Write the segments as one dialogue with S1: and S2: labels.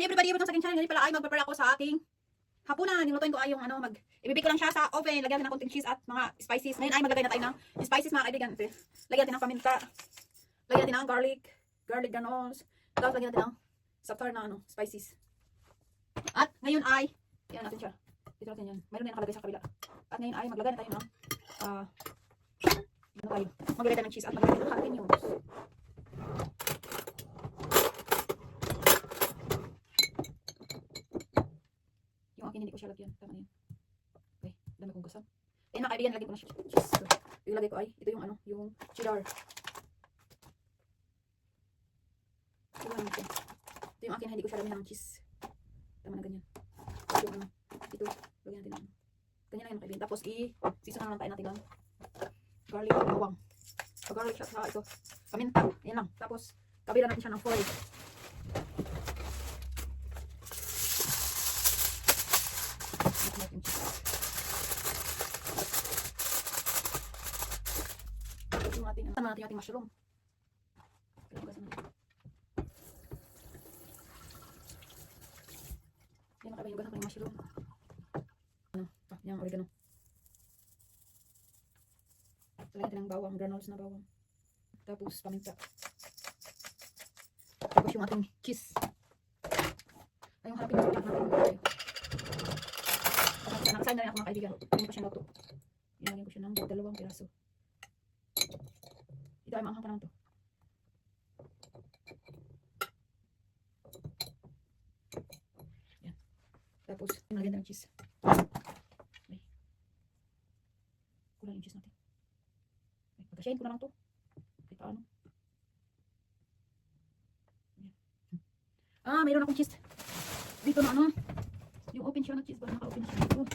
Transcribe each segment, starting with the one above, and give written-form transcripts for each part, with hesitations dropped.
S1: everybody, welcome sa aking channel. Ngayon pala ay mag-prepare ako sa aking hapunan. Nilutuin ko ay yung ibibig ko lang siya sa oven. Lagyan natin ng konting cheese at mga spices. Ngayon ay maglagay na tayo ng spices mga kaibigan. Lagyan natin ng paminta. Lagyan natin ng garlic granules. Tapos lagyan natin ng saffron na spices. At ngayon ay, yan natin siya. Dito natin yan. Mayroon na nakalagay sa kabila. At ngayon ay maglagay na tayo ng maglagay tayo ng cheese at maglagay ng jalapenos. Hindi ko siya lagyan. Tama na yun. Okay. Dami kong gasam. Ayun mga kaibigan, lagyan ko na siya. Cheese. So, yung lagay ko ay, ito yung yung cheddar. Ito yung akin, hindi ko siya lagyan ng cheese. Tama na ganyan. Yung ito, lagyan natin ng ganyan lang yung kaibigan. Tapos i-season na lang tayo natin ng garlic at bawang. Garlic siya sa ito. Paminta. Ayan lang. Tapos, kabila natin siya ng foil. Tama natin yung ating mushroom. Yan ang kabayugan ng mushroom. Yung oregano. Lagyan natin ng bawang, granules na bawang. Tapos paminta. Tapos yung ating cheese. Ay, yung harapin natin natin. Nakasahin na rin ako mga kaibigan. Hindi pa siya luto. Ilagyan ko siya ng 2 piraso. Ito ay maanghang pa naman to. Yan. Tapos, nalagyan na ng cheese. Okay. Kulang yung cheese natin. Okay. Pagkasyahin ko na lang to. Kahit paano. Yan. Mayroon akong cheese. Dito na yung open siya ng cheese ba? Naka-open na siya. Ito.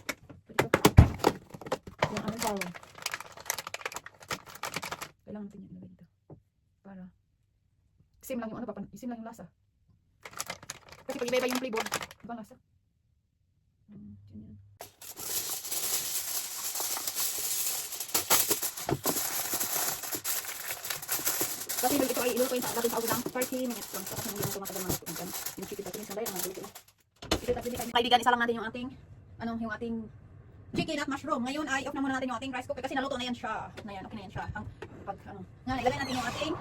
S1: Yung bawang. Kailangan natin yung ilagay dito. Para same lang yung same lang yung lasa. Kasi pag iba-iba yung flavor, ibang lasa. Yan. Kasi ito ay ilutuin sa atin sa ulang 30 minutes lang. Tapos hindi lang ito matagal mga yung chicken natin. Isang bayan, mga dito. Kaibigan, isa lang natin yung ating yung ating chicken at mushroom. Ngayon ay off na muna natin yung ating rice cooker kasi naluto na yan siya. Okay na yan siya. Ngayon, ilagay natin yung ating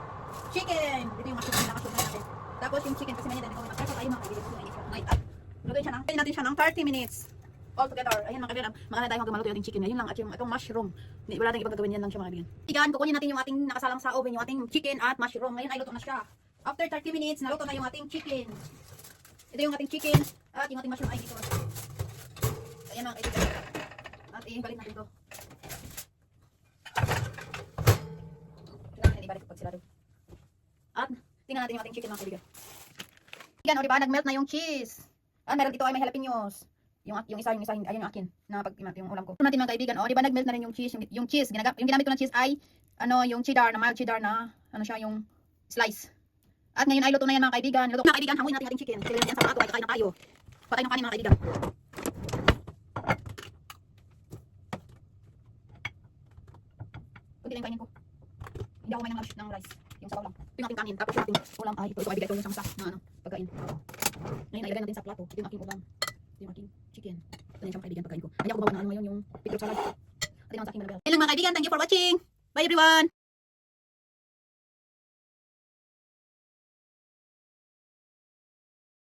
S1: chicken. Dito yung mushroom na nakashoot na natin. Tapos yung chicken kasi may nito may tayo mga kaibigan ko ngayon. Lutuin natin siya ng 30 minutes. All together. Ayan mga kaibigan, makana tayo hanggang maluto yung ating chicken. Ngayon lang at yung itong mushroom. Wala tayong ibang gagawin yan lang siya mga kaibigan. Kaibigan, kukunin natin yung ating nakasalang sa oven, yung ating chicken at mushroom. Ngayon ay luto na siya. After 30 minutes, naluto na yung ating chicken. Ito yung ating chicken at yung ating mushroom ay dito. Ayan mga kaibigan. At ibalik natin ito. Kailangan natin ibalik pag silado. At tingnan natin yung ating chicken mga kaibigan. Yan o diba, nag-melt na yung cheese. Meron dito ay may jalapenos. Yung isa, ayun yung akin na yung ulam ko. Ito natin mga kaibigan, o diba nag-melt na rin yung cheese. Yung cheese, yung ginamit ko na cheese ay yung cheddar, na mild cheddar na siya yung slice. At ngayon ay luto na yan mga kaibigan. Luto na kaibigan, hanguin natin yung ating chicken. Sila yan sa plato ay kakain na tayo. Patay ng kanin mga kaibigan. Kunti lang yung kainin ko. Hindi ako kumain ng rice. Yung sabaw lang. Ito yung ating kanin. Tapos yung ating ulam ay ito ay bigay ko yung samsa na pagkain. Ngayon ay ilagay natin sa plato. Ito yung aking ulam. Ito yung aking chicken. Ito yung kaibigan pagkain ko. Kaya ako bawa na ngayon yung Pedro salad. At yung sa aking malabel. Ayun lang mga kaibigan. Thank you for watching. Bye everyone.